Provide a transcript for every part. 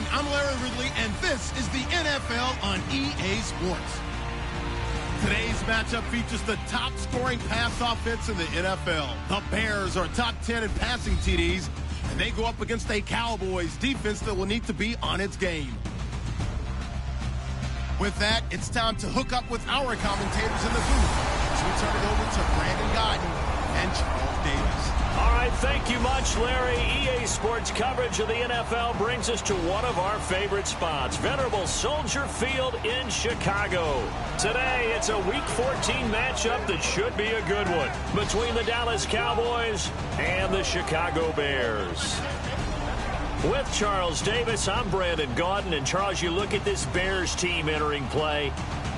everyone. I'm Larry Ridley, and this is the NFL on EA Sports. Today's matchup features the top-scoring pass offense in the NFL. The Bears are top 10 in passing TDs, and they go up against a Cowboys defense that will need to be on its game. With that, it's time to hook up with our commentators in the booth as we turn it over to Brandon Godden and Charles Davis. All right, thank you much, Larry. EA Sports coverage of the NFL brings us to one of our favorite spots, venerable Soldier Field in Chicago. Today, it's a Week 14 matchup that should be a good one between the Dallas Cowboys and the Chicago Bears. With Charles Davis, I'm Brandon Gaudin. And, Charles, you look at this Bears team entering play.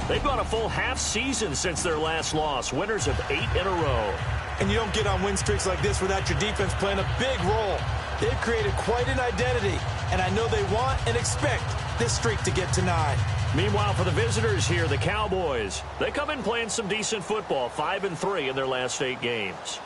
They've gone a full half season since their last loss, winners of 8 in a row. And you don't get on win streaks like this without your defense playing a big role. They've created quite an identity, and I know they want and expect this streak to get to 9. Meanwhile, for the visitors here, the Cowboys, they come in playing some decent football, 5-3 in their last 8 games.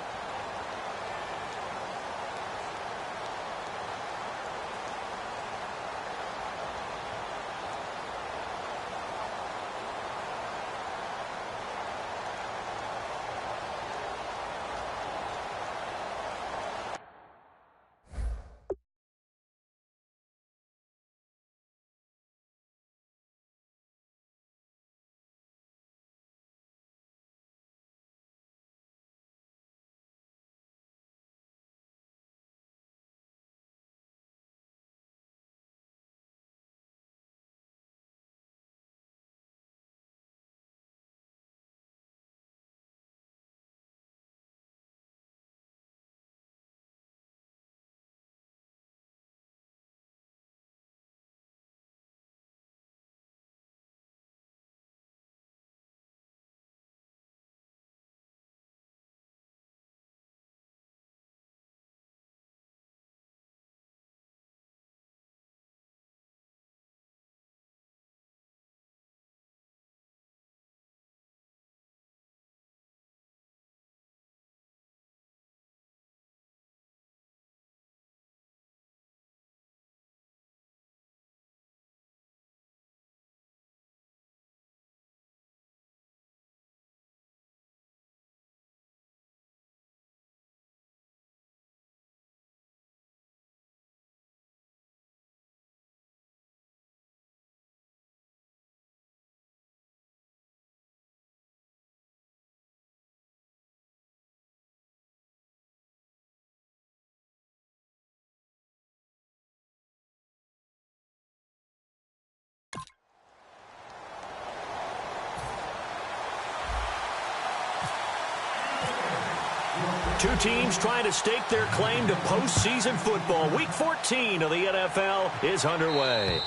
Two teams trying to stake their claim to postseason football. Week 14 of the NFL is underway.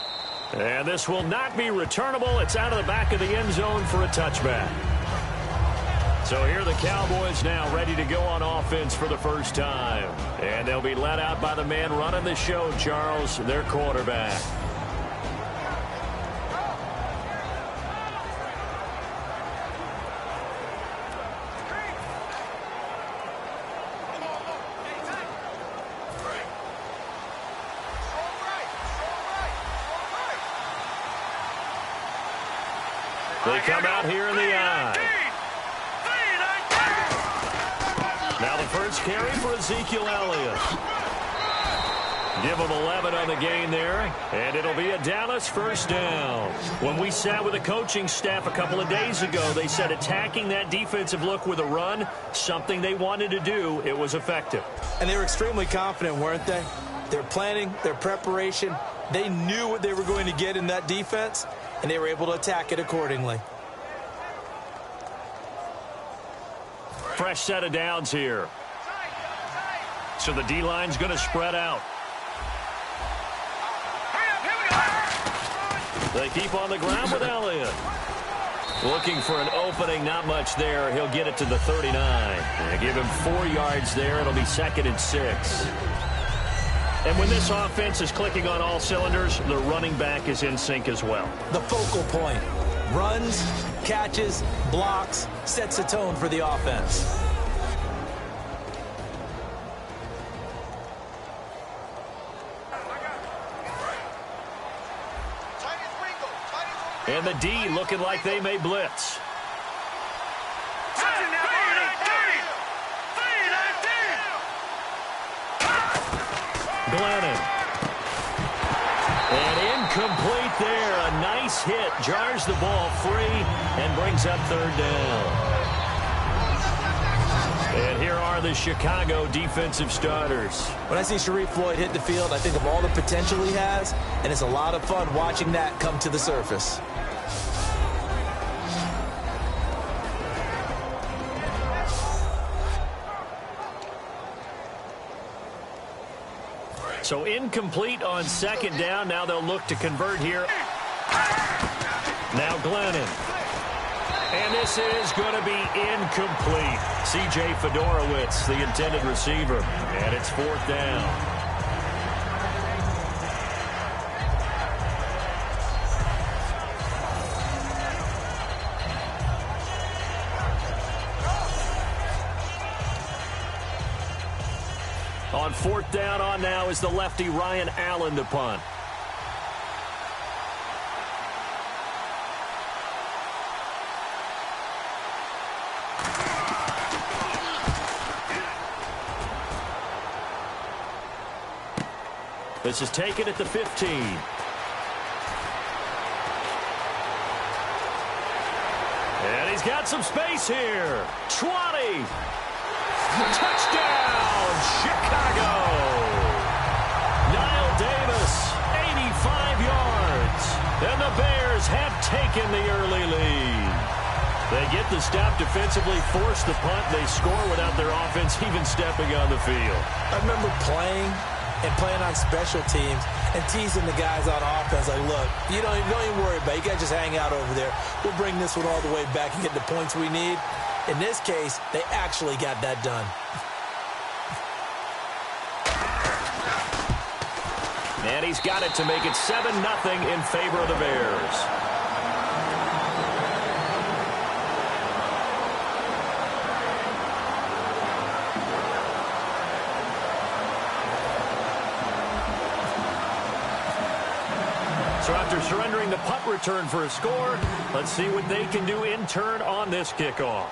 And this will not be returnable. It's out of the back of the end zone for a touchback. So here are the Cowboys now ready to go on offense for the first time. And they'll be led out by the man running the show, Charles, their quarterback. They come out here in the eye. Now the first carry for Ezekiel Elliott. Give him 11 on the gain there, and it'll be a Dallas first down. When we sat with the coaching staff a couple of days ago, they said attacking that defensive look with a run, something they wanted to do, it was effective. And they were extremely confident, weren't they? Their planning, their preparation, they knew what they were going to get in that defense, and they were able to attack it accordingly. Fresh set of downs here. So the D-line's going to spread out. They keep on the ground with Elliott. Looking for an opening, not much there. He'll get it to the 39. And give him 4 yards there. It'll be 2nd and 6. And when this offense is clicking on all cylinders, the running back is in sync as well. The focal point. Runs, catches, blocks, sets a tone for the offense. And the D looking like they may blitz. Glennon. And incomplete there. A nice hit. Jars the ball free and brings up third down. And here are the Chicago defensive starters. When I see Sharif Floyd hit the field, I think of all the potential he has, and it's a lot of fun watching that come to the surface. So incomplete on second down. Now they'll look to convert here. Now Glennon. And this is going to be incomplete. C.J. Fedorowicz, the intended receiver. And it's fourth down. On fourth down on now is the lefty Ryan Allen to punt. This is taken at the 15. And he's got some space here. 20. Touchdown, Chicago. Niall Davis, 85 yards. And the Bears have taken the early lead. They get the stop defensively, force the punt. They score without their offense even stepping on the field. I remember playing on special teams and teasing the guys on offense like, look, you don't even worry about it. You guys just hang out over there. We'll bring this one all the way back and get the points we need. In this case, they actually got that done. And he's got it to make it 7-0 in favor of the Bears. So after surrendering the punt return for a score, let's see what they can do in turn on this kickoff.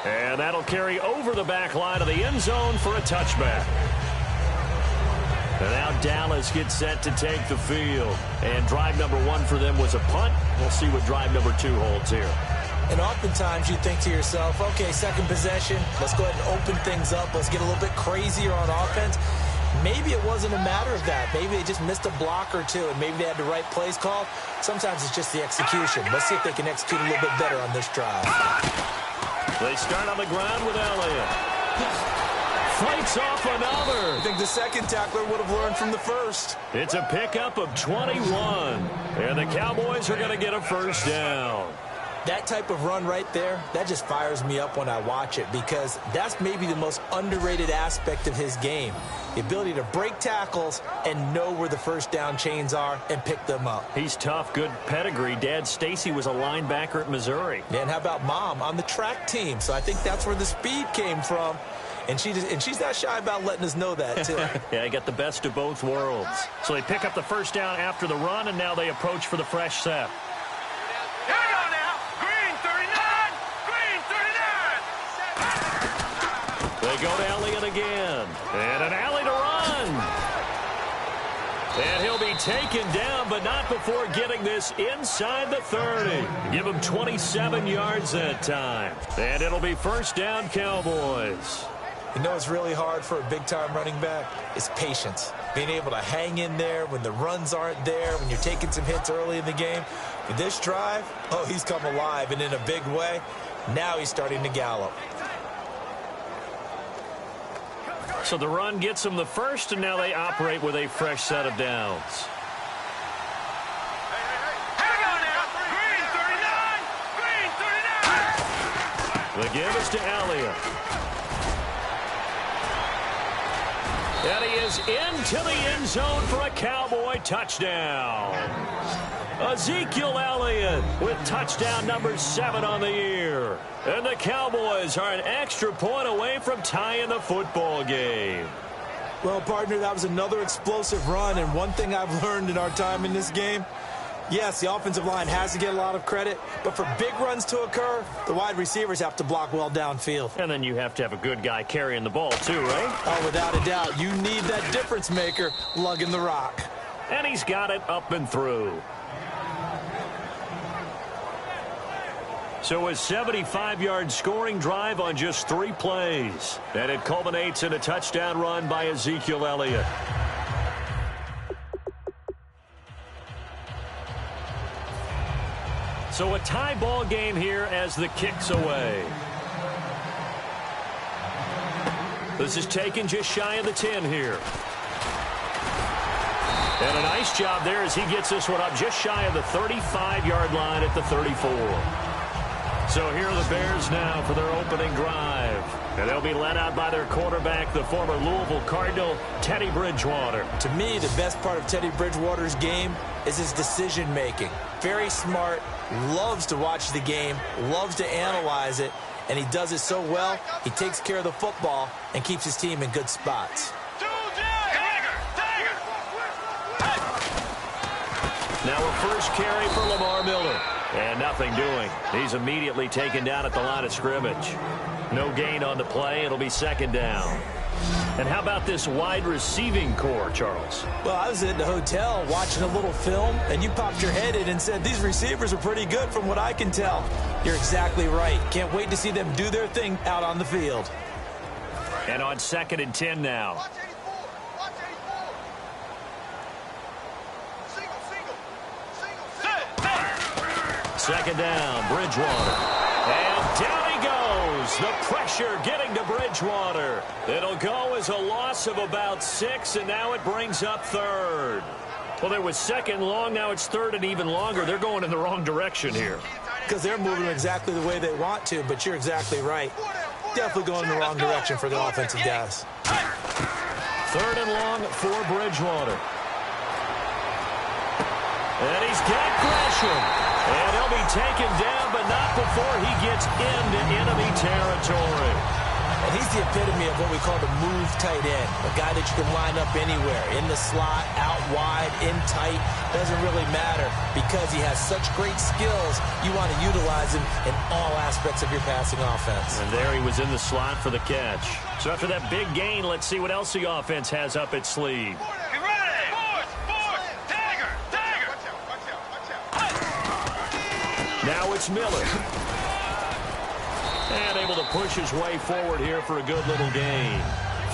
And that'll carry over the back line of the end zone for a touchback. And now Dallas gets set to take the field. And drive number one for them was a punt. We'll see what drive number two holds here. And oftentimes you think to yourself, okay, second possession, let's go ahead and open things up. Let's get a little bit crazier on offense. Maybe it wasn't a matter of that. Maybe they just missed a block or two, and maybe they had the right plays called. Sometimes it's just the execution. Let's see if they can execute a little bit better on this drive. They start on the ground with Elliott. Fights off another. I think the second tackler would have learned from the first. It's a pickup of 21. And the Cowboys are going to get a first down. That type of run right there, that just fires me up when I watch it, because that's maybe the most underrated aspect of his game. The ability to break tackles and know where the first down chains are and pick them up. He's tough, good pedigree. Dad Stacy was a linebacker at Missouri. And how about Mom on the track team? So I think that's where the speed came from. And she's not shy about letting us know that, too. Yeah, he got the best of both worlds. So they pick up the first down after the run, and now they approach for the fresh set. Here we go now. Green 39. Green 39. They go to Elliott again. And an alley to run. And he'll be taken down, but not before getting this inside the 30. Give him 27 yards that time. And it'll be first down, Cowboys. You know, it's really hard for a big-time running back. It's patience. Being able to hang in there when the runs aren't there, when you're taking some hits early in the game. With this drive, oh, he's come alive and in a big way. Now he's starting to gallop. So the run gets them the first, and now they operate with a fresh set of downs. Here we go now. Green 39. Green 39. The give is to Elliott. And he is into the end zone for a Cowboy touchdown. Ezekiel Elliott with touchdown number 7 on the year. And the Cowboys are an extra point away from tying the football game. Well, partner, that was another explosive run. And one thing I've learned in our time in this game, Yes, the offensive line has to get a lot of credit, but for big runs to occur, the wide receivers have to block well downfield. And then you have to have a good guy carrying the ball too, right? Oh, without a doubt. You need that difference maker lugging the rock. And he's got it up and through. So a 75-yard scoring drive on just 3 plays. And it culminates in a touchdown run by Ezekiel Elliott. So a tie ball game here as the kick's away. This is taken just shy of the 10 here. And a nice job there as he gets this one up just shy of the 35-yard line at the 34. So here are the Bears now for their opening drive. And they'll be led out by their quarterback, the former Louisville Cardinal, Teddy Bridgewater. To me, the best part of Teddy Bridgewater's game is his decision-making. Very smart, loves to watch the game, loves to analyze it, and he does it so well, he takes care of the football and keeps his team in good spots. Now a first carry for Lamar Miller. And nothing doing. He's immediately taken down at the line of scrimmage. No gain on the play. It'll be second down. And how about this wide receiving core, Charles? Well, I was in the hotel watching a little film, and you popped your head in and said, these receivers are pretty good from what I can tell. You're exactly right. Can't wait to see them do their thing out on the field. And on 2nd and 10 now. Second down, Bridgewater. And down he goes. The pressure getting to Bridgewater. It'll go as a loss of about 6, and now it brings up 3rd. Well, there was 2nd long. Now it's 3rd and even longer. They're going in the wrong direction here. Because they're moving exactly the way they want to, but you're exactly right. Definitely going in the wrong direction for the offensive guys. 3rd and long for Bridgewater. And he's got Gresham. And he'll be taken down, but not before he gets into enemy territory. And he's the epitome of what we call the move tight end. A guy that you can line up anywhere. In the slot, out wide, in tight. Doesn't really matter because he has such great skills. You want to utilize him in all aspects of your passing offense. And there he was in the slot for the catch. So after that big gain, let's see what else the offense has up its sleeve. Now it's Miller. And able to push his way forward here for a good little gain.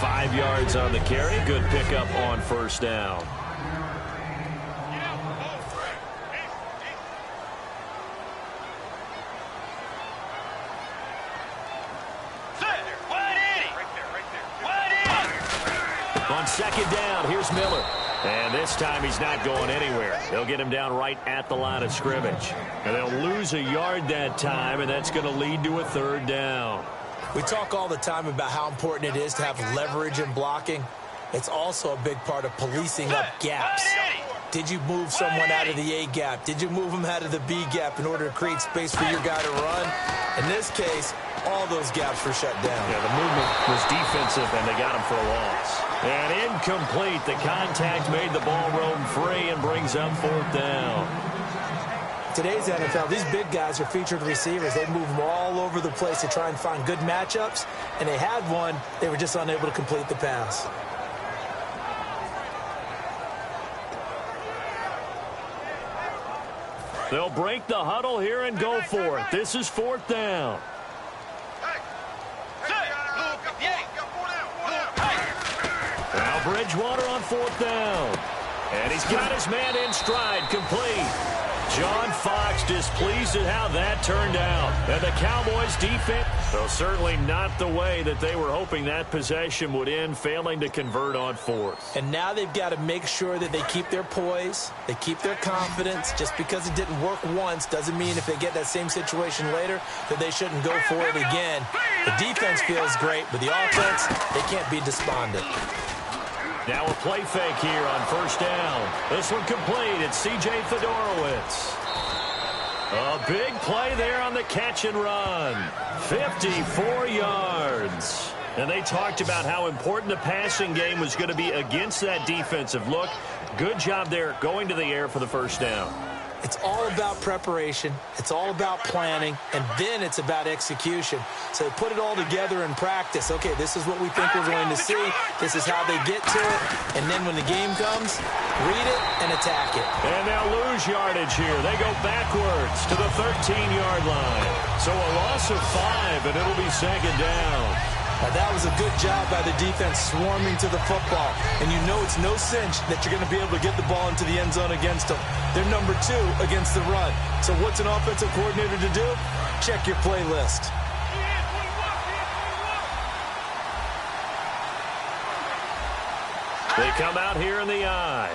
5 yards on the carry. Good pickup on first down. On second down, here's Miller. And this time he's not going anywhere. They'll get him down right at the line of scrimmage. And they'll lose a yard that time, and that's going to lead to a 3rd down. We talk all the time about how important it is to have leverage in blocking. It's also a big part of policing up gaps. Did you move someone out of the A gap? Did you move them out of the B gap in order to create space for your guy to run? In this case, all those gaps were shut down. Yeah, the movement was defensive, and they got him for a loss. And incomplete. The contact made the ball roam free and brings up 4th down. Today's NFL, these big guys are featured receivers. They move them all over the place to try and find good matchups, and they had one. They were just unable to complete the pass. They'll break the huddle here and go for it. This is 4th down. Now Bridgewater on 4th down. And he's got his man in stride, complete. John Fox displeased at how that turned out. And the Cowboys defense, well, certainly not the way that they were hoping that possession would end, failing to convert on 4th. And now they've got to make sure that they keep their poise, they keep their confidence. Just because it didn't work once doesn't mean if they get that same situation later that they shouldn't go for it again. The defense feels great, but the offense, they can't be despondent. Now a play fake here on first down. This one complete. It's C.J. Fedorowicz. A big play there on the catch and run. 54 yards. And they talked about how important the passing game was going to be against that defensive look. Good job there going to the air for the first down. It's all about preparation. It's all about planning, and then it's about execution. So put it all together in practice. Okay, this is what we think we're going to see. This is how they get to it. And then when the game comes, read it and attack it. And they'll lose yardage here. They go backwards to the 13-yard line. So a loss of 5, and it'll be second down. Now that was a good job by the defense swarming to the football. And you know it's no cinch that you're going to be able to get the ball into the end zone against them. They're number 2 against the run. So what's an offensive coordinator to do? Check your playlist. They come out here in the eye.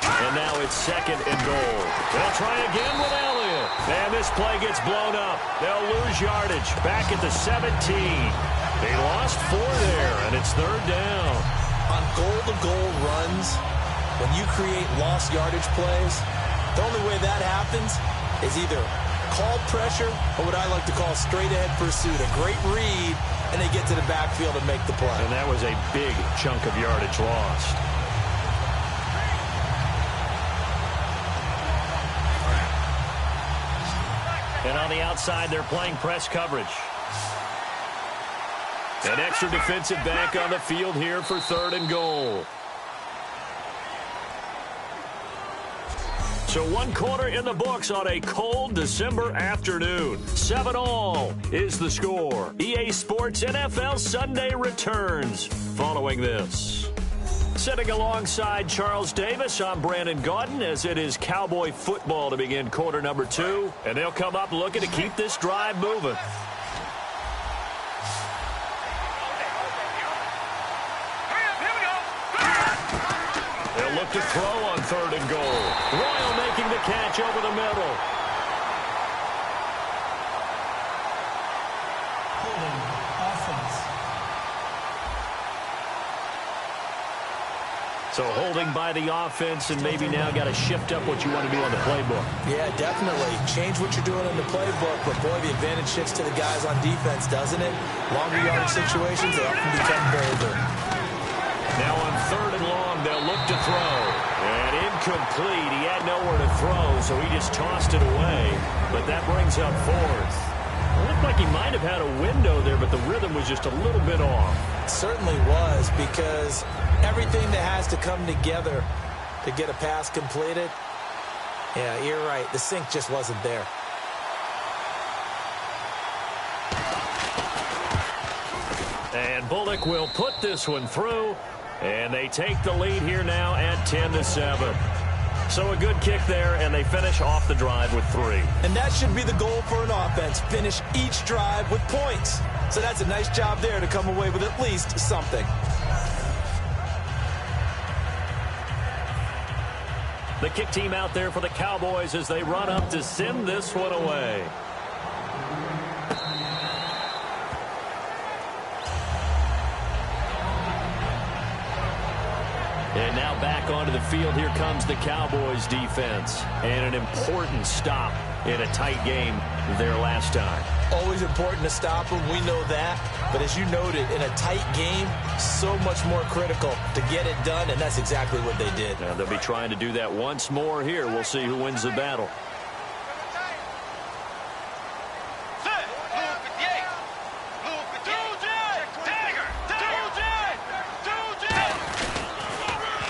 And now it's second and goal. They'll try again with Elliott. And this play gets blown up. They'll lose yardage back at the 17. They lost 4 there, and it's third down. On goal-to-goal runs, when you create lost yardage plays, the only way that happens is either call pressure or what I like to call straight-ahead pursuit. A great read, and they get to the backfield and make the play. And that was a big chunk of yardage lost. And on the outside, they're playing press coverage. An extra defensive back on the field here for third and goal. So 1 quarter in the books on a cold December afternoon. 7-all is the score. EA Sports NFL Sunday returns following this. Sitting alongside Charles Davis, I'm Brandon Gaudin as it is Cowboy football to begin quarter number 2. And they'll come up looking to keep this drive moving. Look to throw on third and goal. Royal making the catch over the middle. Holding offense. So holding by the offense, and maybe now got to shift up what you want to do on the playbook. Yeah, definitely. Change what you're doing in the playbook, but boy, the advantage shifts to the guys on defense, doesn't it? Longer yardage situations, they often become bolder. Now on third and long, they'll look to throw. And incomplete. He had nowhere to throw, so he just tossed it away. But that brings up fourth. It looked like he might have had a window there, but the rhythm was just a little bit off. It certainly was, because everything that has to come together to get a pass completed, yeah, you're right. The sync just wasn't there. And Bullock will put this one through. And they take the lead here now at 10-7. So a good kick there, and they finish off the drive with 3. And that should be the goal for an offense. Finish each drive with points. So that's a nice job there to come away with at least something. The kick team out there for the Cowboys as they run up to send this one away. And now back onto the field, here comes the Cowboys defense. And an important stop in a tight game their last time. Always important to stop them, we know that. But as you noted, in a tight game, so much more critical to get it done, and that's exactly what they did. Now they'll be trying to do that once more here. We'll see who wins the battle.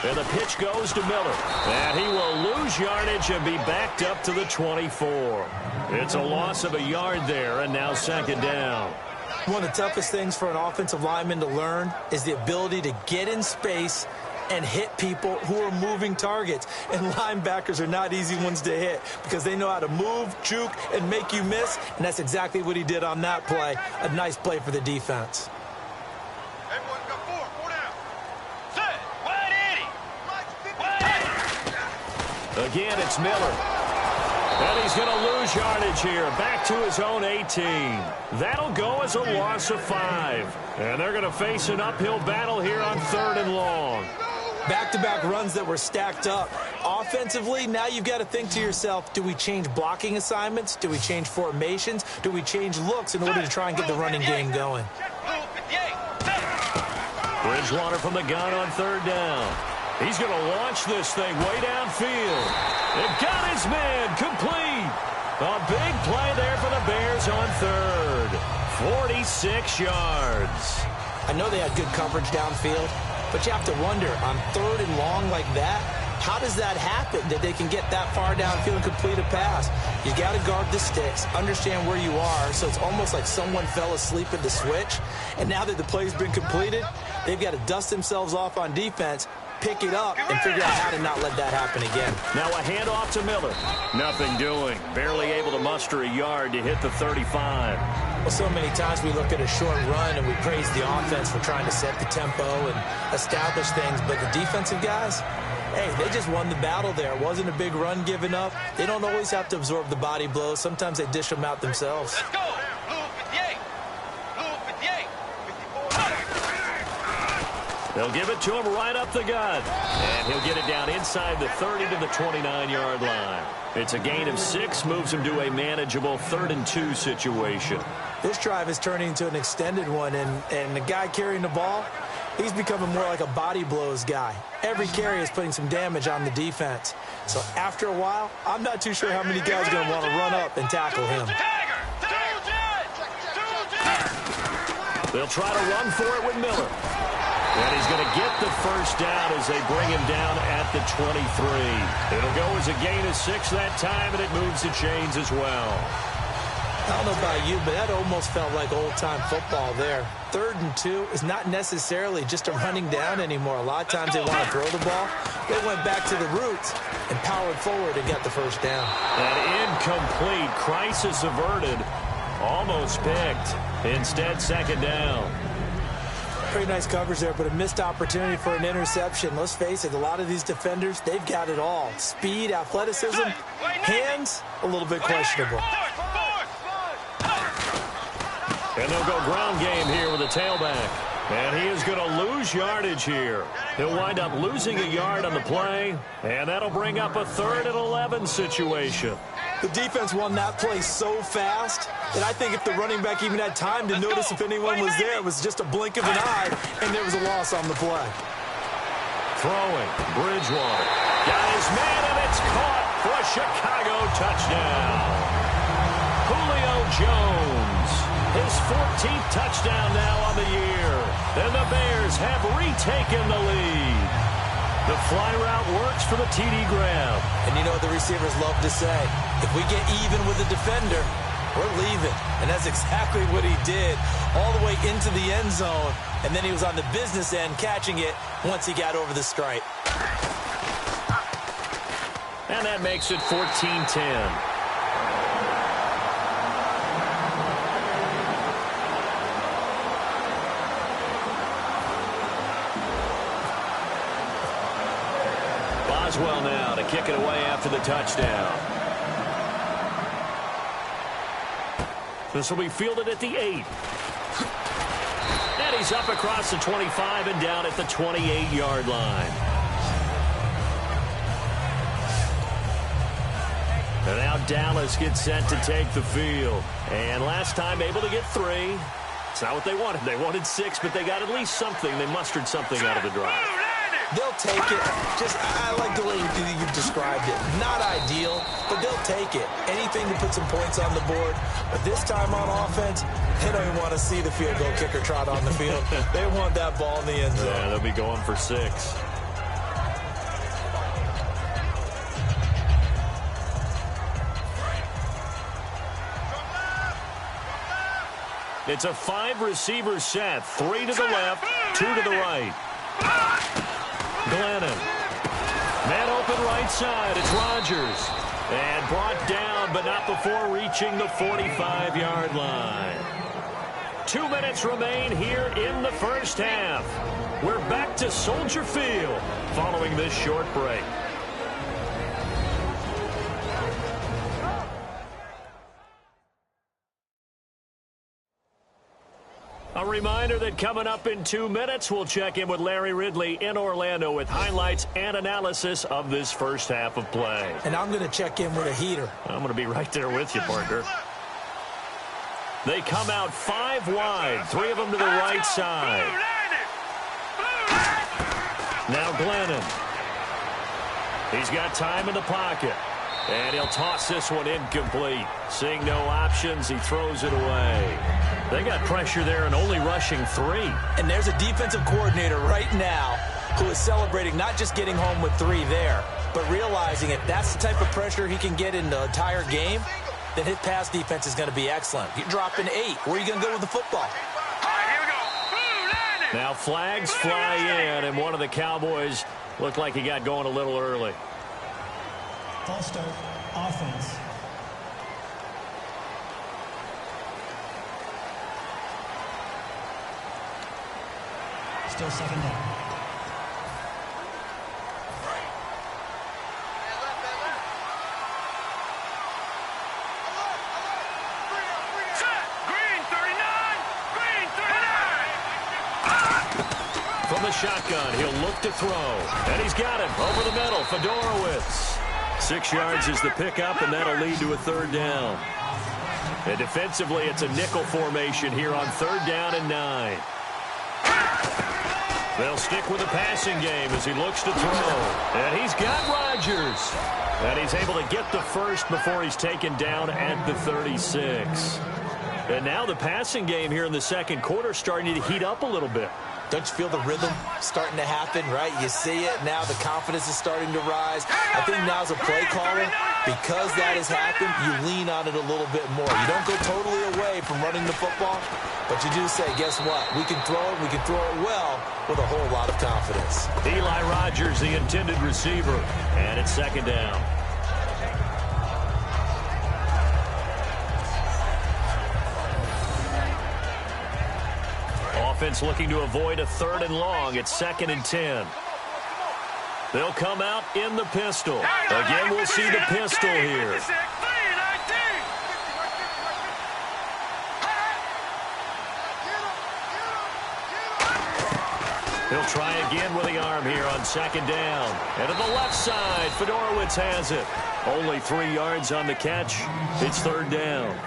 And the pitch goes to Miller. And he will lose yardage and be backed up to the 24. It's a loss of a yard there, and now second down. One of the toughest things for an offensive lineman to learn is the ability to get in space and hit people who are moving targets. And linebackers are not easy ones to hit because they know how to move, juke, and make you miss. And that's exactly what he did on that play. A nice play for the defense. Again, it's Miller. And he's going to lose yardage here. Back to his own 18. That'll go as a loss of 5. And they're going to face an uphill battle here on third and long. Back-to-back runs that were stacked up. Offensively, now you've got to think to yourself, do we change blocking assignments? Do we change formations? Do we change looks in order to try and get the running game going? Bridgewater from the gun on third down. He's going to launch this thing way downfield. They've got his man complete. A big play there for the Bears on third. 46 yards. I know they had good coverage downfield, but you have to wonder, on third and long like that, how does that happen, that they can get that far downfield and complete a pass? You got to guard the sticks, understand where you are, so it's almost like someone fell asleep at the switch, and now that the play's been completed, they've got to dust themselves off on defense, pick it up, and figure out how to not let that happen again. Now a handoff to Miller. Nothing doing. Barely able to muster a yard to hit the 35. Well, so many times we look at a short run and we praise the offense for trying to set the tempo and establish things, but the defensive guys, hey, they just won the battle there. It wasn't a big run given up. They don't always have to absorb the body blows. Sometimes they dish them out themselves. Let's go. Blue 58. Blue 58. 54. They'll give it to him right up the gut. And he'll get it down inside the 30 to the 29-yard line. It's a gain of 6, moves him to a manageable 3rd and 2 situation. This drive is turning into an extended one, and the guy carrying the ball, he's becoming more like a body blows guy. Every carry is putting some damage on the defense. So after a while, I'm not too sure how many guys are going to want to run up and tackle him. They'll try to run for it with Miller. And he's going to get the first down as they bring him down at the 23. It'll go as a gain of 6 that time, and it moves the chains as well. I don't know about you, but that almost felt like old-time football there. 3rd and 2 is not necessarily just a running down anymore. A lot of times they want to throw the ball. They went back to the roots and powered forward and got the first down. An incomplete, crisis averted, almost picked. Instead, 2nd down. Pretty nice coverage there, but a missed opportunity for an interception. Let's face it, a lot of these defenders, they've got it all. Speed, athleticism, hands, a little bit questionable. And they'll go ground game here with a tailback. And he is going to lose yardage here. He'll wind up losing a yard on the play, and that'll bring up a 3rd and 11 situation. The defense won that play so fast that I think if the running back even had time to notice if anyone was there, it was just a blink of an eye, and there was a loss on the play. Throwing, Bridgewater. Got his man, and it's caught for a Chicago touchdown. Julio Jones, his 14th touchdown now on the year. And the Bears have retaken the lead. The fly route works for the TD grab. And you know what the receivers love to say? If we get even with the defender, we're leaving. And that's exactly what he did, all the way into the end zone. And then he was on the business end catching it once he got over the stripe. And that makes it 14-10. Boswell now to kick it away after the touchdown. This will be fielded at the 8. And he's up across the 25 and down at the 28-yard line. And now Dallas gets set to take the field. And last time able to get 3. It's not what they wanted. They wanted 6, but they got at least something. They mustered something out of the drive. They'll take it. I like the way you've described it. Not ideal, but they'll take it. Anything to put some points on the board. But this time on offense, they don't even want to see the field goal kicker trot on the field. They want that ball in the end zone. Yeah, they'll be going for 6. It's a 5-receiver set. 3 to the left, 2 to the right. Glennon. Man open right side. It's Rodgers. And brought down, but not before reaching the 45-yard line. 2 minutes remain here in the first half. We're back to Soldier Field following this short break. A reminder that coming up in 2 minutes, we'll check in with Larry Ridley in Orlando with highlights and analysis of this first half of play. And I'm going to check in with a heater. I'm going to be right there with you, partner. They come out 5 wide, 3 of them to the right side. Now Glennon He's got time in the pocket. And he'll toss this one incomplete. Seeing no options, he throws it away. They got pressure there and only rushing 3. And there's a defensive coordinator right now who is celebrating not just getting home with 3 there, but realizing if that's the type of pressure he can get in the entire game, then his pass defense is going to be excellent. You're dropping 8. Where are you going to go with the football? Now flags fly in, and one of the Cowboys looked like he got going a little early. False start, offense. Still second down. From the shotgun, he'll look to throw. And he's got it over the middle. Fedorowicz. 6 yards is the pickup, and that'll lead to a 3rd down. And defensively, it's a nickel formation here on 3rd down and 9. They'll stick with the passing game as he looks to throw. And he's got Rodgers. And he's able to get the first before he's taken down at the 36. And now the passing game here in the second quarter starting to heat up a little bit. Don't you feel the rhythm starting to happen, right? You see it now. The confidence is starting to rise. I think now as a play caller, because that has happened, you lean on it a little bit more. You don't go totally away from running the football, but you do say, guess what? We can throw it. We can throw it well with a whole lot of confidence. Eli Rogers, the intended receiver, and it's 2nd down. Offense looking to avoid a 3rd and long. It's 2nd and 10. They'll come out in the pistol. Again, we'll see the pistol here. He'll try again with the arm here on 2nd down. And to the left side, Fedorowicz has it. Only 3 yards on the catch. It's 3rd down.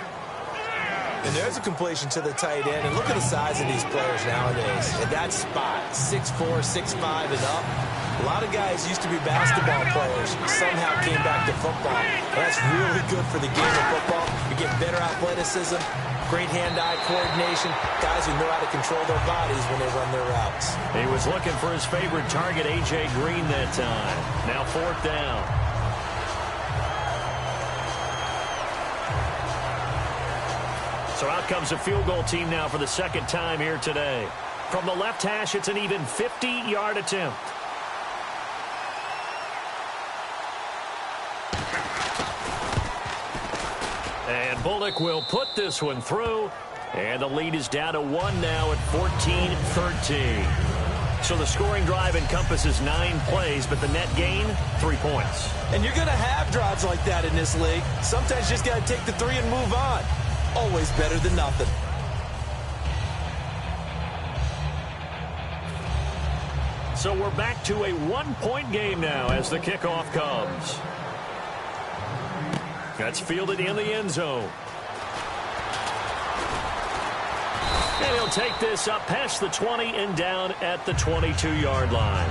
And there's a completion to the tight end. And look at the size of these players nowadays. At that spot, 6'4", 6'5", and up. A lot of guys used to be basketball players, somehow came back to football. And that's really good for the game of football. You get better athleticism, great hand-eye coordination, guys who know how to control their bodies when they run their routes. He was looking for his favorite target, A.J. Green, that time. Now 4th down. So out comes a field goal team now for the 2nd time here today. From the left hash, it's an even 50-yard attempt. And Bullock will put this one through. And the lead is down to 1 now at 14-13. So the scoring drive encompasses 9 plays, but the net gain, 3 points. And you're going to have drives like that in this league. Sometimes you just got to take the 3 and move on. Always better than nothing. So we're back to a 1-point game now as the kickoff comes. That's fielded in the end zone. And he'll take this up past the 20 and down at the 22-yard line.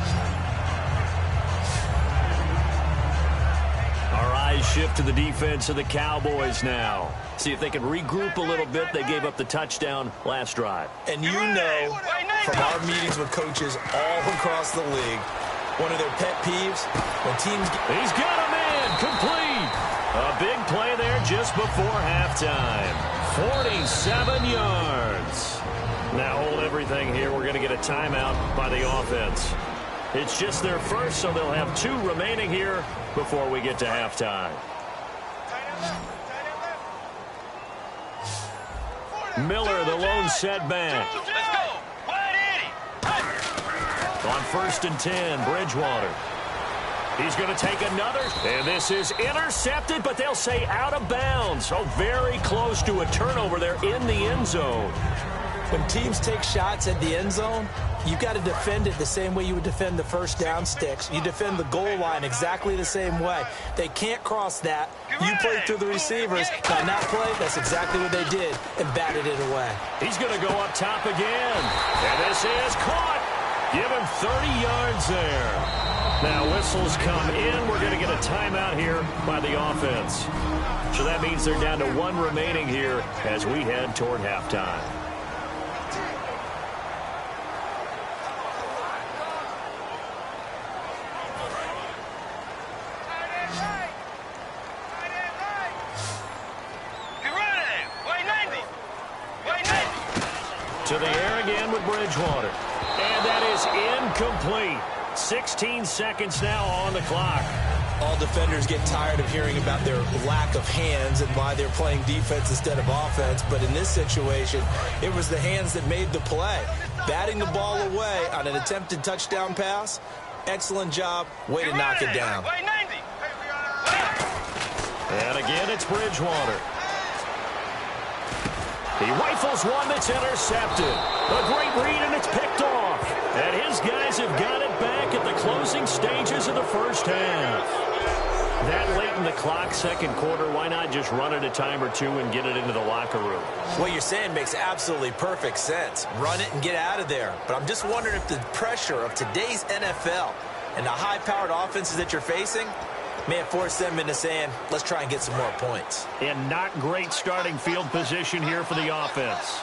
Our eyes shift to the defense of the Cowboys now. See if they can regroup a little bit. They gave up the touchdown last drive. And you know from our meetings with coaches all across the league, one of their pet peeves, when teams get... He's got a man complete. A big play there just before halftime. 47 yards. Now hold everything here. We're going to get a timeout by the offense. It's just their first, so they'll have 2 remaining here before we get to halftime. Miller, the lone setback. On 1st and 10, Bridgewater. He's going to take another, and this is intercepted, but they'll say out of bounds. So very close to a turnover there in the end zone. When teams take shots at the end zone, you've got to defend it the same way you would defend the first down sticks. You defend the goal line exactly the same way. They can't cross that. You play through the receivers. On that play, that's exactly what they did and batted it away. He's going to go up top again. And this is caught. Give him 30 yards there. Now whistles come in. We're going to get a timeout here by the offense. So that means they're down to 1 remaining here as we head toward halftime. To the air again with Bridgewater. And that is incomplete. 16 seconds now on the clock. All defenders get tired of hearing about their lack of hands and why they're playing defense instead of offense. But in this situation, it was the hands that made the play. Batting the ball away on an attempted touchdown pass. Excellent job. Way to knock it down. And again, it's Bridgewater. He rifles one that's intercepted. A great read, and it's picked off. And his guys have got it back at the closing stages of the first half. That late in the clock, second quarter, why not just run it a time or two and get it into the locker room? What you're saying makes absolutely perfect sense. Run it and get out of there. But I'm just wondering if the pressure of today's NFL and the high-powered offenses that you're facing may have forced them into saying, let's try and get some more points. And not great starting field position here for the offense.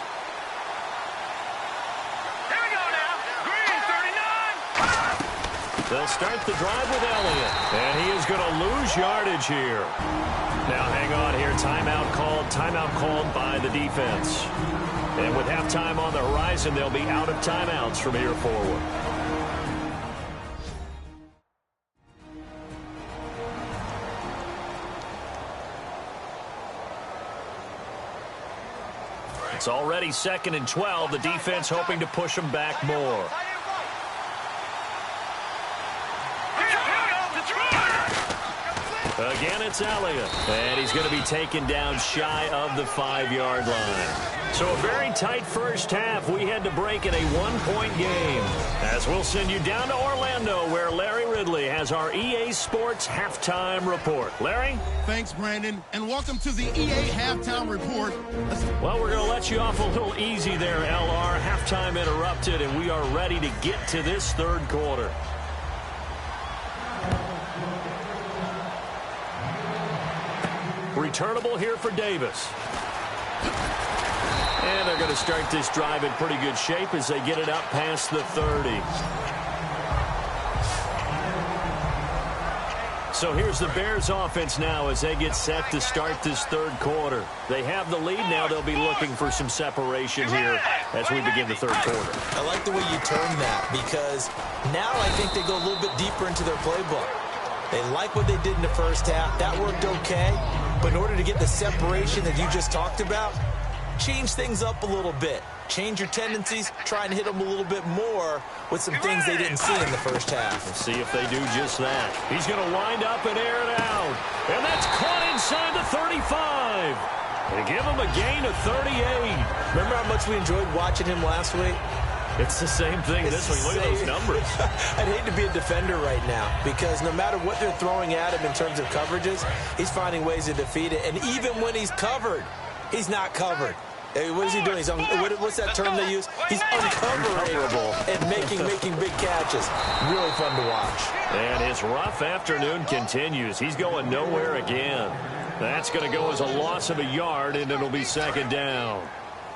Here we go now. Green, 39. They'll start the drive with Elliott. And he is going to lose yardage here. Now hang on here. Timeout called by the defense. And with halftime on the horizon, they'll be out of timeouts from here forward. It's already 2nd and 12. The defense hoping to push them back more. Again, it's Elliott. And he's going to be taken down shy of the 5-yard line. So a very tight first half. We had to break in a 1-point game. As we'll send you down to Orlando, where Larry Ridley has our EA Sports Halftime Report. Larry? Thanks, Brandon, and welcome to the EA Halftime Report. Well, we're going to let you off a little easy there, LR. Halftime interrupted, and we are ready to get to this third quarter. Returnable here for Davis. And they're going to start this drive in pretty good shape as they get it up past the 30. So here's the Bears offense now as they get set to start this third quarter. They have the lead now. They'll be looking for some separation here as we begin the third quarter. I like the way you term that because now I think they go a little bit deeper into their playbook. They like what they did in the first half. That worked okay. But in order to get the separation that you just talked about, change things up a little bit. Change your tendencies. Try and hit them a little bit more with some things they didn't see in the first half. We'll see if they do just that. He's going to wind up and air it out. And that's caught inside the 35. They give him a gain of 38. Remember how much we enjoyed watching him last week? It's the same thing this week. Look at those numbers. I'd hate to be a defender right now because no matter what they're throwing at him in terms of coverages, he's finding ways to defeat it. And even when he's covered, he's not covered. What is he doing? What's that term they use? He's uncoverable and making big catches. Really fun to watch. And his rough afternoon continues. He's going nowhere again. That's going to go as a loss of a yard, and it'll be second down.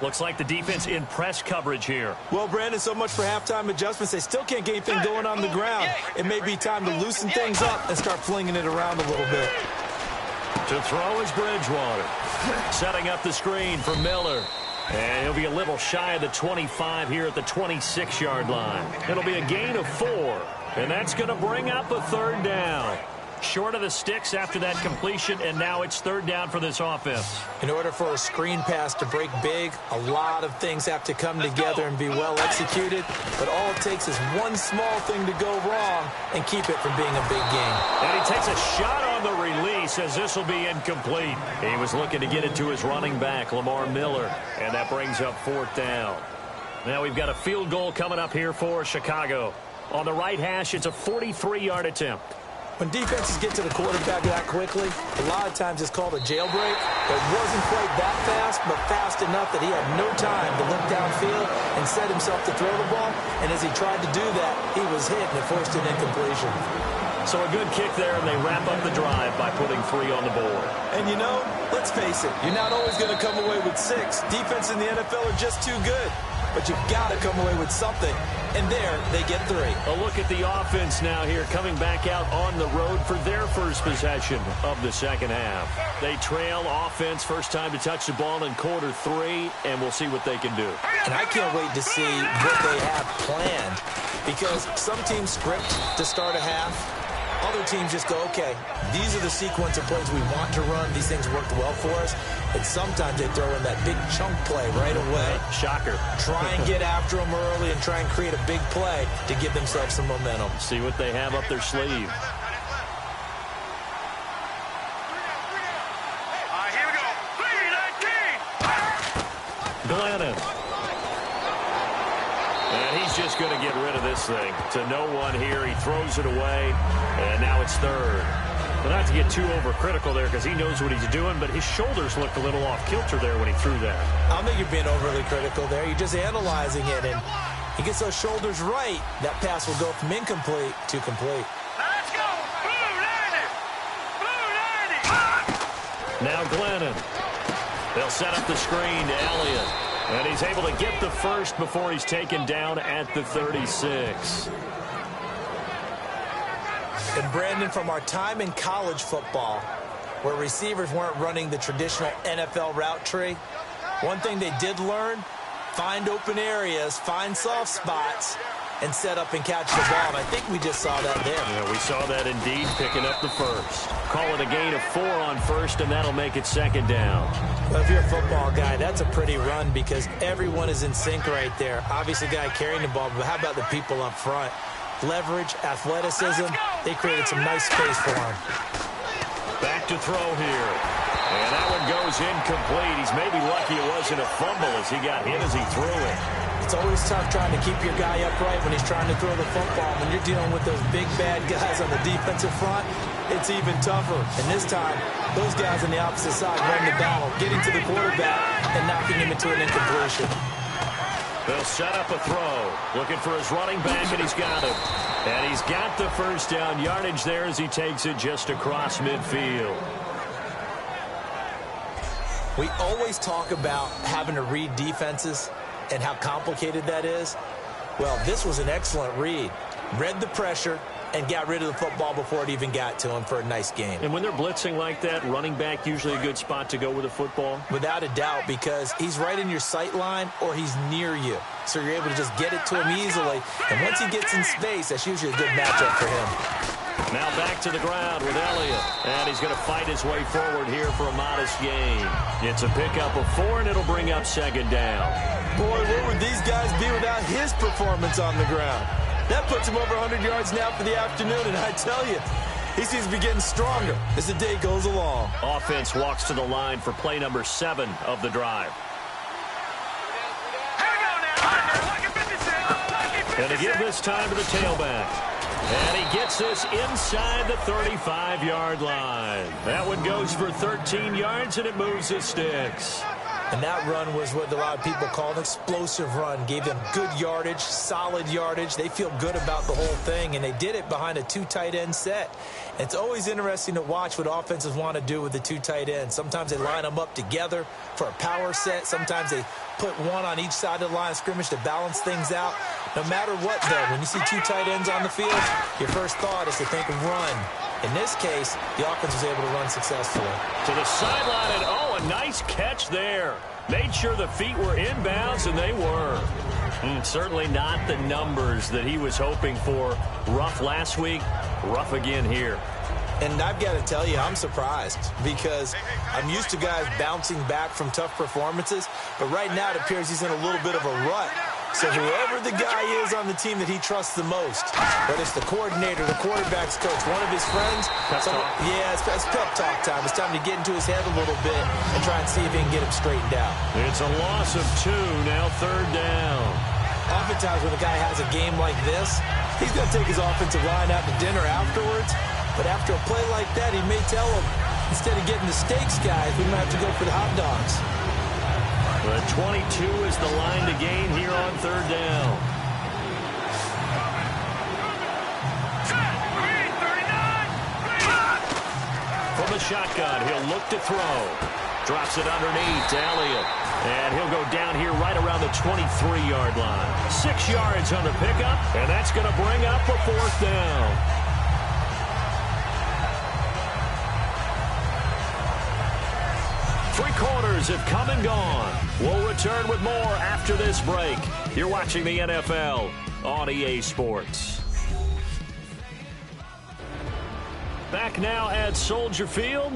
Looks like the defense in press coverage here. Well, Brandon, so much for halftime adjustments. They still can't get anything going on the ground. It may be time to loosen things up and start flinging it around a little bit. To throw is Bridgewater. Setting up the screen for Miller. And he'll be a little shy of the 25 here at the 26-yard line. It'll be a gain of 4. And that's going to bring up a third down. Short of the sticks after that completion, and now it's third down for this offense. In order for a screen pass to break big, a lot of things have to come together and be well executed. But all it takes is one small thing to go wrong and keep it from being a big game. And he takes a shot on the release as this will be incomplete. He was looking to get it to his running back, Lamar Miller, and that brings up fourth down. Now we've got a field goal coming up here for Chicago. On the right hash, it's a 43-yard attempt. When defenses get to the quarterback that quickly, a lot of times it's called a jailbreak. It wasn't quite that fast, but fast enough that he had no time to look downfield and set himself to throw the ball. And as he tried to do that, he was hit and it forced an incompletion. So a good kick there, and they wrap up the drive by putting 3 on the board. And you know, let's face it, you're not always going to come away with 6. Defense in the NFL are just too good. But you've got to come away with something. And there, they get 3. A look at the offense now here, coming back out on the road for their first possession of the second half. They trail offense, first time to touch the ball in quarter 3, and we'll see what they can do. And I can't wait to see what they have planned. Because some teams script to start a half. Other teams just go, okay, these are the sequence of plays we want to run. These things worked well for us. And sometimes they throw in that big chunk play right away. Shocker. Try and get after them early and try and create a big play to give themselves some momentum. See what they have up their sleeve. Here we go. 3-19. Glennon. And he's just going to get rid of this thing. To no one here. He throws it away. And now it's 3rd. But not to get too overcritical there because he knows what he's doing, but his shoulders looked a little off kilter there when he threw that. I don't think you're being overly critical there. You're just analyzing it, and he gets those shoulders right. That pass will go from incomplete to complete. Let's go. Blue 90. Blue 90. Now Glennon. They'll set up the screen to Elliott. And he's able to get the first before he's taken down at the 36. And Brandon, from our time in college football, where receivers weren't running the traditional NFL route tree, one thing they did learn, find open areas, find soft spots, and set up and catch the ball. And I think we just saw that there. Yeah, we saw that indeed, picking up the first. Call it a gain of 4 on first, and that'll make it 2nd down. Well, if you're a football guy, that's a pretty run because everyone is in sync right there. Obviously, the guy carrying the ball, but how about the people up front? Leverage, athleticism, they created some nice space for him. Back to throw here. And that one goes incomplete. He's maybe lucky it wasn't a fumble as he got hit as he threw it. It's always tough trying to keep your guy upright when he's trying to throw the football. When you're dealing with those big, bad guys on the defensive front, it's even tougher. And this time, those guys on the opposite side run the battle, getting to the quarterback and knocking him into an incompletion. They'll set up a throw. Looking for his running back, and he's got him. And he's got the first down yardage there as he takes it just across midfield. We always talk about having to read defenses and how complicated that is. Well, this was an excellent read. Read the pressure and got rid of the football before it even got to him for a nice game. And when they're blitzing like that, running back usually a good spot to go with the football? Without a doubt, because he's right in your sight line or he's near you. So you're able to just get it to him easily. And once he gets in space, that's usually a good matchup for him. Now back to the ground with Elliott. And he's going to fight his way forward here for a modest gain. It's a pickup of 4, and it'll bring up 2nd down. Boy, where would these guys be without his performance on the ground? That puts him over 100 yards now for the afternoon, and I tell you, he seems to be getting stronger as the day goes along. Offense walks to the line for play number 7 of the drive. And to give this time to the tailback. And he gets this inside the 35-yard line. That one goes for 13 yards, and it moves his sticks. And that run was what a lot of people call an explosive run. Gave them good yardage, solid yardage. They feel good about the whole thing, and they did it behind a 2 tight end set. It's always interesting to watch what offenses want to do with the 2 tight ends. Sometimes they line them up together for a power set. Sometimes they put one on each side of the line of scrimmage to balance things out. No matter what, though, when you see 2 tight ends on the field, your first thought is to think of run. In this case, the offense was able to run successfully. To the sideline, and oh, a nice catch there. Made sure the feet were inbounds, and they were. Certainly not the numbers that he was hoping for. Rough last week, rough again here. And I've got to tell you, I'm surprised because I'm used to guys bouncing back from tough performances, but right now it appears he's in a little bit of a rut. So whoever the guy is on the team that he trusts the most, whether it's the coordinator, the quarterback's coach, one of his friends, it's pep talk time. It's time to get into his head a little bit and try and see if he can get him straightened out. It's a loss of 2, now 3rd down. Oftentimes when a guy has a game like this, he's going to take his offensive line out to dinner afterwards But after a play like that, he may tell them, instead of getting the steaks, guys, we might have to go for the hot dogs. The 22 is the line to gain here on third down. From the shotgun, he'll look to throw. Drops it underneath to Elliott. And he'll go down here right around the 23-yard line. 6 yards on the pickup, and that's going to bring up a fourth down. Three quarters have come and gone. We'll return with more after this break. You're watching the NFL on EA Sports. Back now at Soldier Field.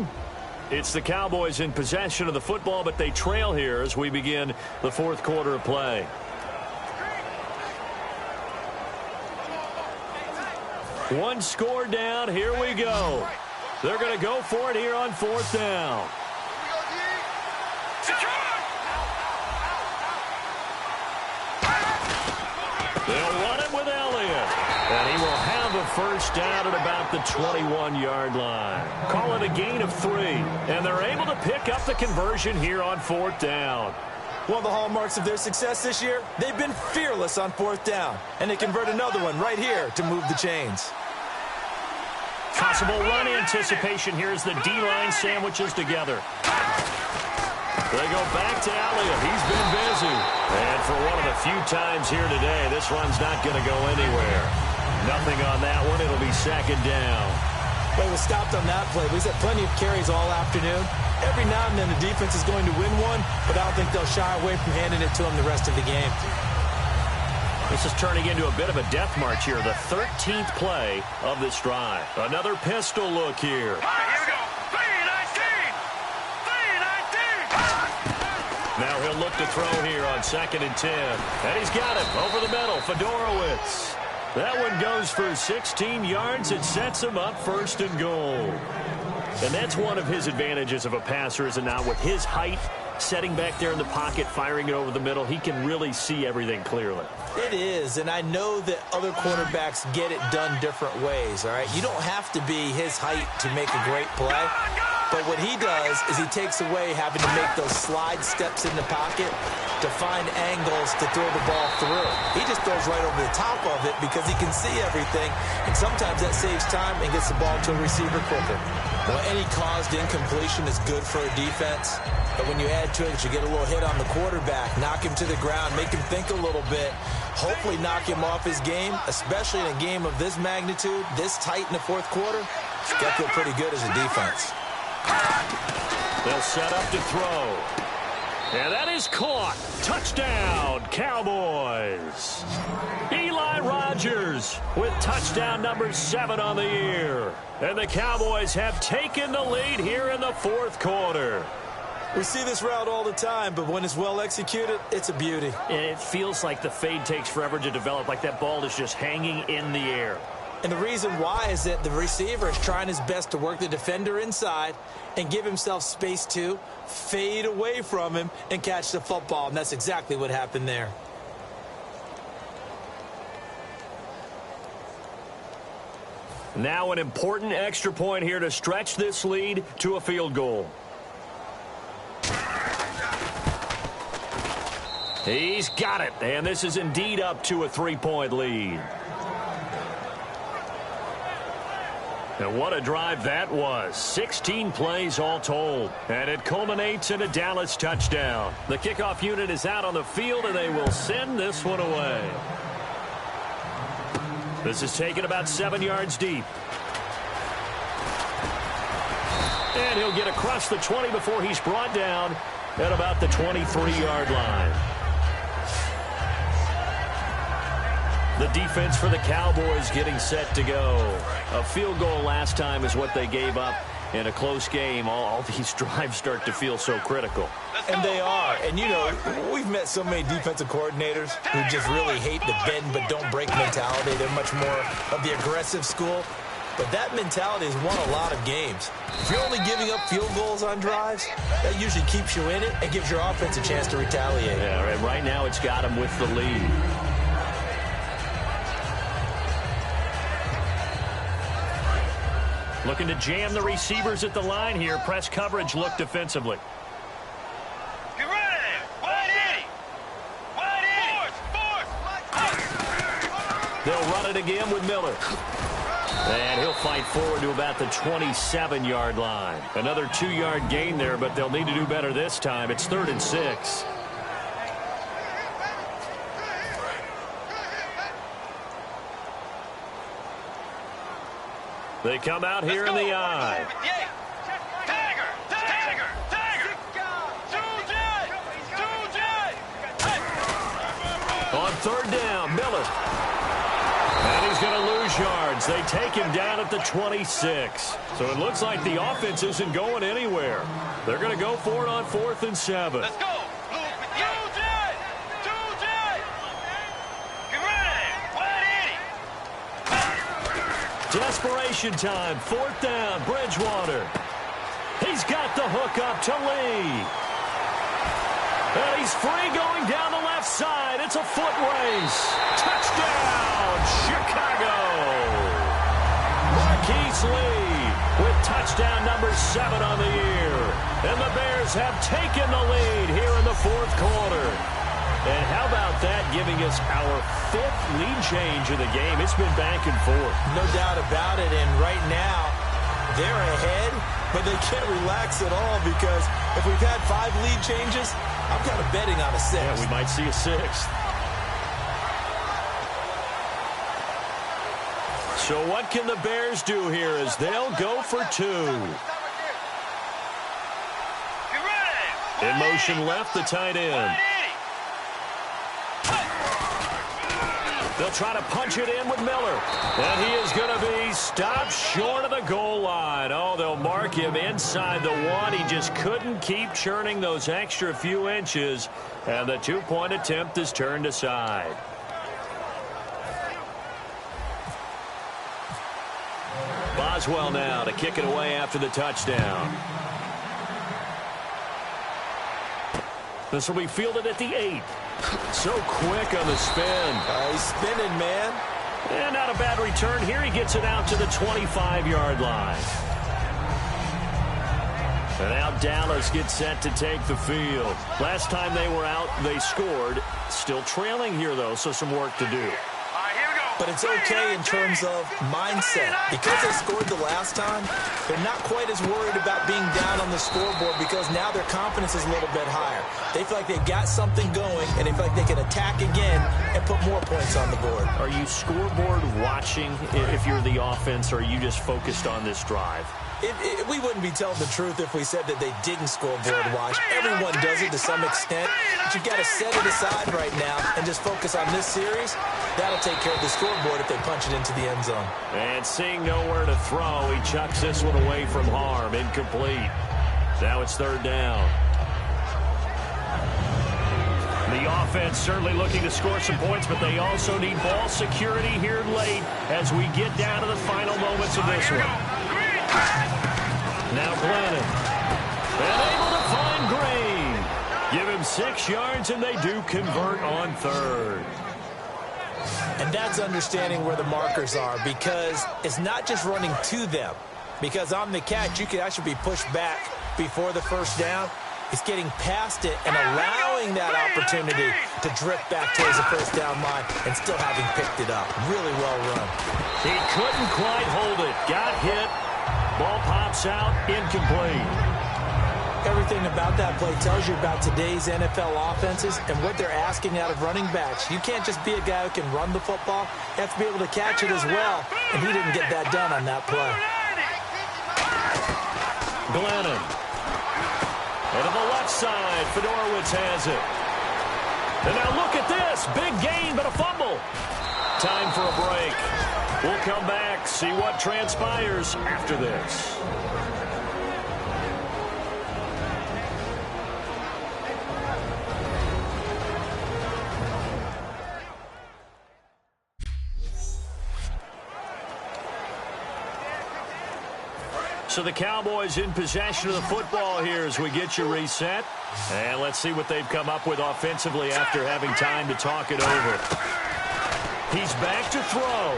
It's the Cowboys in possession of the football, but they trail here as we begin the fourth quarter of play. One score down. Here we go. They're going to go for it here on fourth down. They'll run it with Elliott. And he will have a first down at about the 21-yard line. Call it a gain of 3. And they're able to pick up the conversion here on fourth down. One of the hallmarks of their success this year, they've been fearless on fourth down. And they convert another one right here to move the chains. Possible run anticipation here as the D-line sandwiches together. They go back to Elliott. He's been busy. And for one of the few times here today, this run's not going to go anywhere. Nothing on that one. It'll be second down. Well, he was stopped on that play. He's had plenty of carries all afternoon. Every now and then the defense is going to win one, but I don't think they'll shy away from handing it to him the rest of the game. This is turning into a bit of a death march here. The 13th play of this drive. Another pistol look here. All right, here we go. 3-19. Now he'll look to throw here on 2nd and 10. And he's got it over the middle. Fedorowicz. That one goes for 16 yards. It sets him up first and goal. And that's one of his advantages of a passer, is it not? With his height, setting back there in the pocket, firing it over the middle, he can really see everything clearly. It is, and I know that other quarterbacks get it done different ways, all right? You don't have to be his height to make a great play. But what he does is he takes away having to make those slide steps in the pocket to find angles to throw the ball through. He just throws right over the top of it because he can see everything, and sometimes that saves time and gets the ball to a receiver quicker. Well, any caused incompletion is good for a defense, but when you add to it, you get a little hit on the quarterback, knock him to the ground, make him think a little bit, hopefully knock him off his game, especially in a game of this magnitude, this tight in the fourth quarter. It's got to feel pretty good as a defense. They'll set up to throw. And that is caught. Touchdown, Cowboys. Eli Rogers with touchdown number 7 on the year. And the Cowboys have taken the lead here in the fourth quarter. We see this route all the time, but when it's well executed, it's a beauty. And it feels like the fade takes forever to develop, like that ball is just hanging in the air. And the reason why is that the receiver is trying his best to work the defender inside and give himself space to fade away from him and catch the football. And that's exactly what happened there. Now an important extra point here to stretch this lead to a field goal. He's got it. And this is indeed up to a 3-point lead. And what a drive that was. 16 plays all told. And it culminates in a Dallas touchdown. The kickoff unit is out on the field, and they will send this one away. This is taken about 7 yards deep. And he'll get across the 20 before he's brought down at about the 23-yard line. The defense for the Cowboys getting set to go. A field goal last time is what they gave up in a close game. All these drives start to feel so critical. And they are. And, you know, we've met so many defensive coordinators who just really hate the bend but don't break mentality. They're much more of the aggressive school. But that mentality has won a lot of games. If you're only giving up field goals on drives, that usually keeps you in it and gives your offense a chance to retaliate. Yeah, right now it's got them with the lead. Looking to jam the receivers at the line here. Press coverage look defensively. Get ready. 180. 180. They'll run it again with Miller. And he'll fight forward to about the 27-yard line. Another 2-yard gain there, but they'll need to do better this time. It's 3rd and 6. They come out here in the eye. Tiger. On 3rd down, Miller. And he's going to lose yards. They take him down at the 26. So it looks like the offense isn't going anywhere. They're going to go for it on 4th and 7. Let's go. Desperation time. 4th down. Bridgewater. He's got the hook up to Lee. And he's free going down the left side. It's a foot race. Touchdown, Chicago. Marquise Lee with touchdown number 7 on the year. And the Bears have taken the lead here in the 4th quarter. And how about that, giving us our 5th lead change of the game? It's been back and forth. No doubt about it. And right now, they're ahead, but they can't relax at all because if we've had 5 lead changes, I'm kind of betting on a 6th. Yeah, we might see a 6th. So what can the Bears do here as they'll go for 2? In motion left, the tight end. They'll try to punch it in with Miller. And he is going to be stopped short of the goal line. Oh, they'll mark him inside the 1. He just couldn't keep churning those extra few inches. And the 2-point attempt is turned aside. Boswell now to kick it away after the touchdown. This will be fielded at the 8. So quick on the spin. He's spinning, man. And not a bad return here. He gets it out to the 25-yard line. And now Dallas gets set to take the field. Last time they were out, they scored. Still trailing here, though, so some work to do. But it's okay in terms of mindset. Because they scored the last time, they're not quite as worried about being down on the scoreboard because now their confidence is a little bit higher. They feel like they've got something going, and they feel like they can attack again and put more points on the board. Are you scoreboard watching if you're the offense, or are you just focused on this drive? We wouldn't be telling the truth if we said that they didn't scoreboard watch. Everyone does it to some extent, but you've got to set it aside right now and just focus on this series. That'll take care of the scoreboard if they punch it into the end zone. And seeing nowhere to throw, he chucks this one away from harm. Incomplete. Now it's 3rd down. The offense certainly looking to score some points, but they also need ball security here late as we get down to the final moments of this one. Now Glennon. And able to find Green. Give him 6 yards, and they do convert on 3rd. And that's understanding where the markers are, because it's not just running to them. Because on the catch, you could actually be pushed back before the 1st down. It's getting past it and allowing that opportunity to drift back towards the 1st down line and still having picked it up. Really well run. He couldn't quite hold it. Got hit. Ball pops out. Incomplete. Everything about that play tells you about today's NFL offenses and what they're asking out of running backs. You can't just be a guy who can run the football. You have to be able to catch it as well, and he didn't get that done on that play. Glennon. And to the left side, Fedorowicz has it. And now look at this. Big gain, but a fumble. Time for a break. We'll come back, see what transpires after this. So the Cowboys in possession of the football here as we get you reset. And let's see what they've come up with offensively after having time to talk it over. He's back to throw.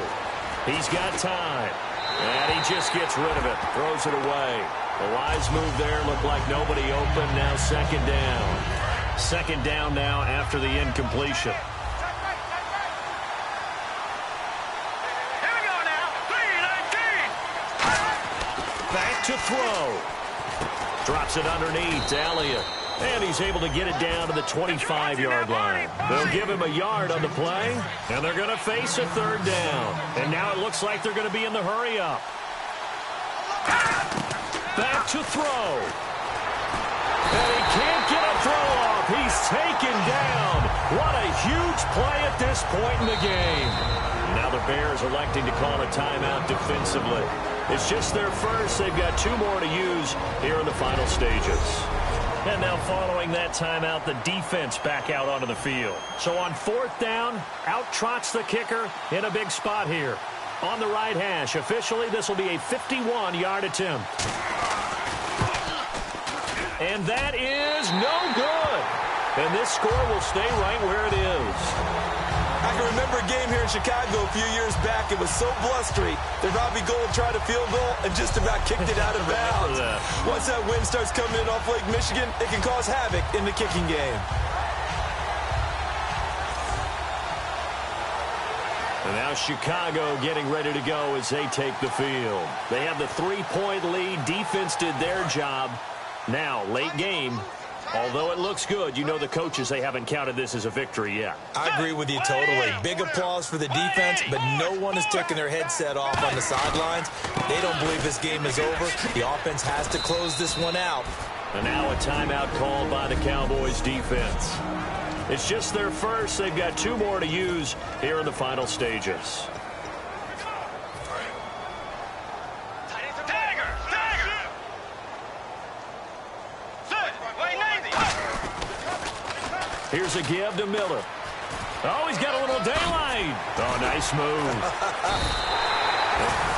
He's got time. And he just gets rid of it, throws it away. The wise move there, looked like nobody open. Now second down. Second down now after the incompletion. Here we go now. 3-19. Back to throw. Drops it underneath to Elliott. And he's able to get it down to the 25-yard line. They'll give him a yard on the play, and they're going to face a third down. And now it looks like they're going to be in the hurry-up. Back to throw. And he can't get a throw off. He's taken down. What a huge play at this point in the game. Now the Bears electing to call a timeout defensively. It's just their first. They've got 2 more to use here in the final stages. And now following that timeout, the defense back out onto the field. So on 4th down, out trots the kicker in a big spot here. On the right hash, officially this will be a 51-yard attempt. And that is no good. And this score will stay right where it is. I can remember a game here in Chicago a few years back. It was so blustery. Their Robbie Gould tried a field goal and just about kicked it out of bounds. Once that wind starts coming in off Lake Michigan, it can cause havoc in the kicking game. And now Chicago getting ready to go as they take the field. They have the 3-point lead. Defense did their job. Now, late game. Although it looks good, you know the coaches, they haven't counted this as a victory yet. I agree with you totally. Big applause for the defense, but no one is taking their headset off on the sidelines. They don't believe this game is over. The offense has to close this one out. And now a timeout called by the Cowboys defense. It's just their first. They've got 2 more to use here in the final stages. Here's a give to Miller. Oh, he's got a little daylight. Oh, nice move.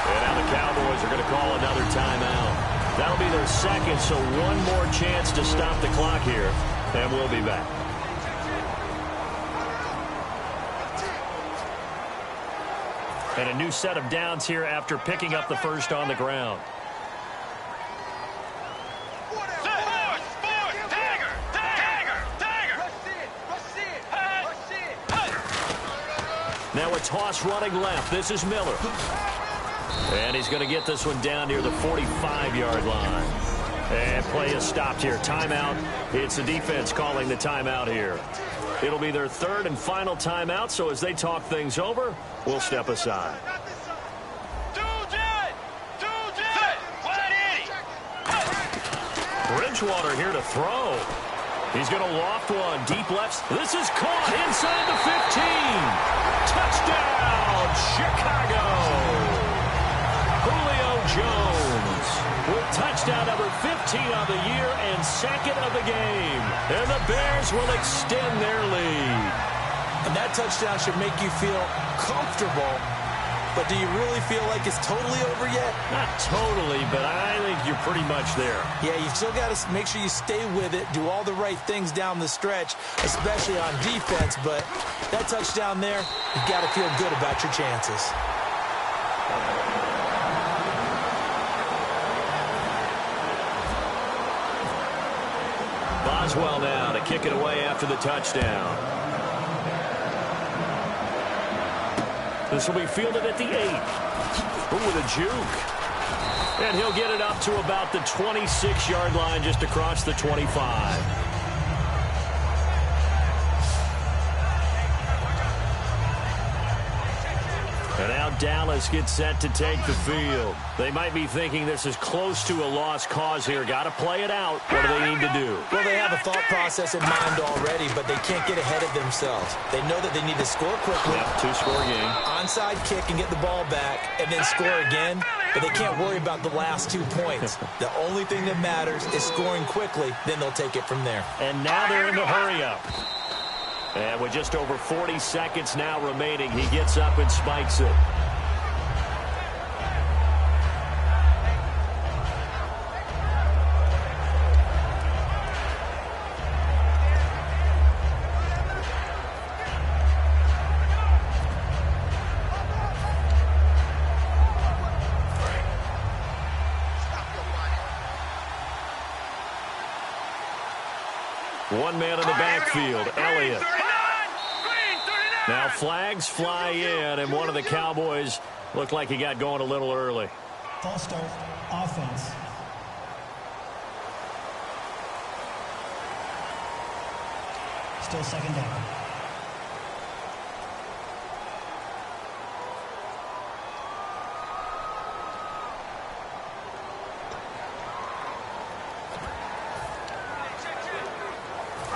And now the Cowboys are going to call another timeout. That'll be their second, so 1 more chance to stop the clock here. And we'll be back. And a new set of downs here after picking up the first on the ground. Now a toss running left. This is Miller. And he's going to get this one down near the 45-yard line. And play is stopped here. Timeout. It's the defense calling the timeout here. It'll be their 3rd and final timeout, so as they talk things over, we'll step aside. Bridgewater here to throw. He's going to loft one. Deep left. This is caught inside the 15. Touchdown, Chicago. Julio Jones with touchdown number 15 on the year and 2nd of the game. And the Bears will extend their lead. And that touchdown should make you feel comfortable. But do you really feel like it's totally over yet? Not totally, but I think you're pretty much there. Yeah, you still got to make sure you stay with it, do all the right things down the stretch, especially on defense. But that touchdown there, you've got to feel good about your chances. Boswell now to kick it away after the touchdown. This will be fielded at the 8. Ooh, with a juke. And he'll get it up to about the 26-yard line, just across the 25. And now Dallas gets set to take the field. They might be thinking this is close to a lost cause here. Got to play it out. What do they need to do? Well, they have a thought process in mind already, but they can't get ahead of themselves. They know that they need to score quickly. Yep, 2-score game. Onside kick and get the ball back, and then score again. But they can't worry about the last 2 points. The only thing that matters is scoring quickly. Then they'll take it from there. And now they're in the hurry-up. And with just over 40 seconds now remaining, he gets up and spikes it. One man in the backfield, Elliott. 39, green 39. Now flags fly in, and one of the Cowboys looked like he got going a little early. False start, offense. Still second down.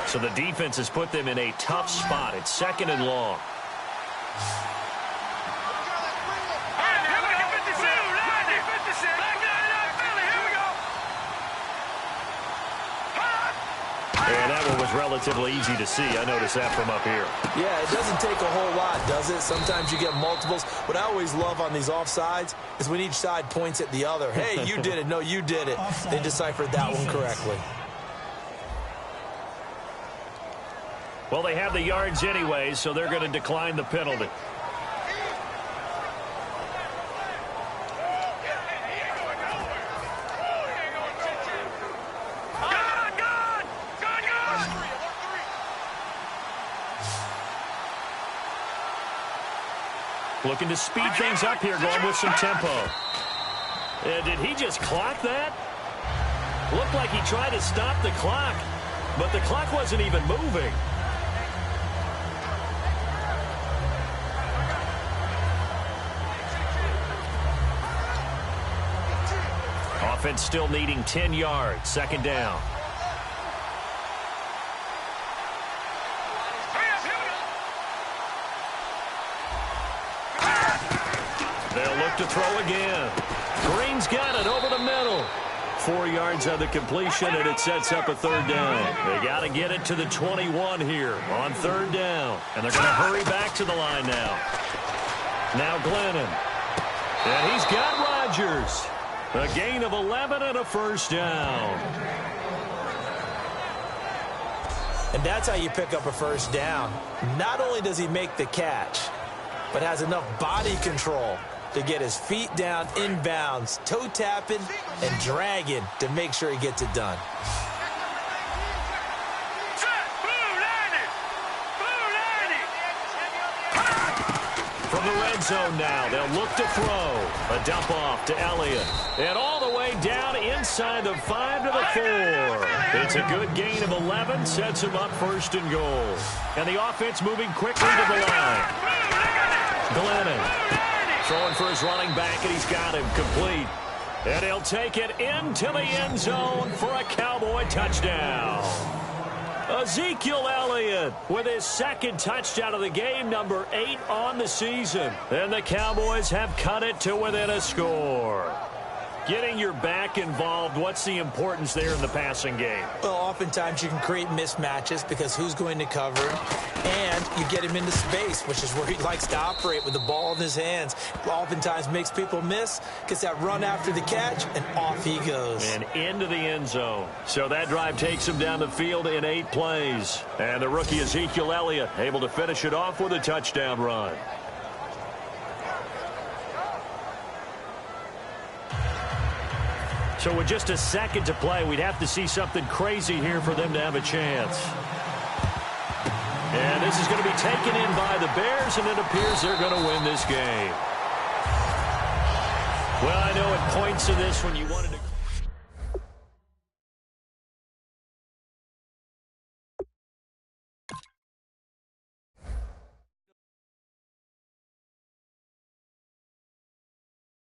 So the defense has put them in a tough spot. It's second and long. And that one was relatively easy to see. I noticed that from up here. Yeah, it doesn't take a whole lot, does it? Sometimes you get multiples. What I always love on these offsides is when each side points at the other. Hey, you did it. No, you did it. They deciphered that one correctly. Well, they have the yards anyway, so they're going to decline the penalty. Looking to speed things up here, going with some tempo. Did he just clock that? Looked like he tried to stop the clock, but the clock wasn't even moving. Offense still needing 10 yards. Second down. They'll look to throw again. Green's got it over the middle. 4 yards on the completion, and it sets up a third down. They got to get it to the 21 here on third down. And they're going to hurry back to the line now. Now Glennon. And he's got Rodgers. A gain of 11 and a first down. And that's how you pick up a first down. Not only does he make the catch, but has enough body control to get his feet down inbounds, toe tapping and dragging to make sure he gets it done. From the red zone now, they'll look to throw. A dump off to Elliott. And all the way down inside the 5 to the 4. It's a good gain of 11, sets him up first and goal. And the offense moving quickly to the line. Glennon throwing for his running back, and he's got him complete. And he'll take it into the end zone for a Cowboy touchdown. Ezekiel Elliott with his second touchdown of the game, number 8 on the season. And the Cowboys have cut it to within a score. Getting your back involved, what's the importance there in the passing game? Well, oftentimes you can create mismatches because who's going to cover him, and you get him into space, which is where he likes to operate with the ball in his hands. Oftentimes makes people miss, gets that run after the catch, and off he goes. And into the end zone. So that drive takes him down the field in 8 plays. And the rookie Ezekiel Elliott able to finish it off with a touchdown run. So with just a second to play, we'd have to see something crazy here for them to have a chance. And this is going to be taken in by the Bears, and it appears they're going to win this game. Well, I know at points of this when you wanted to...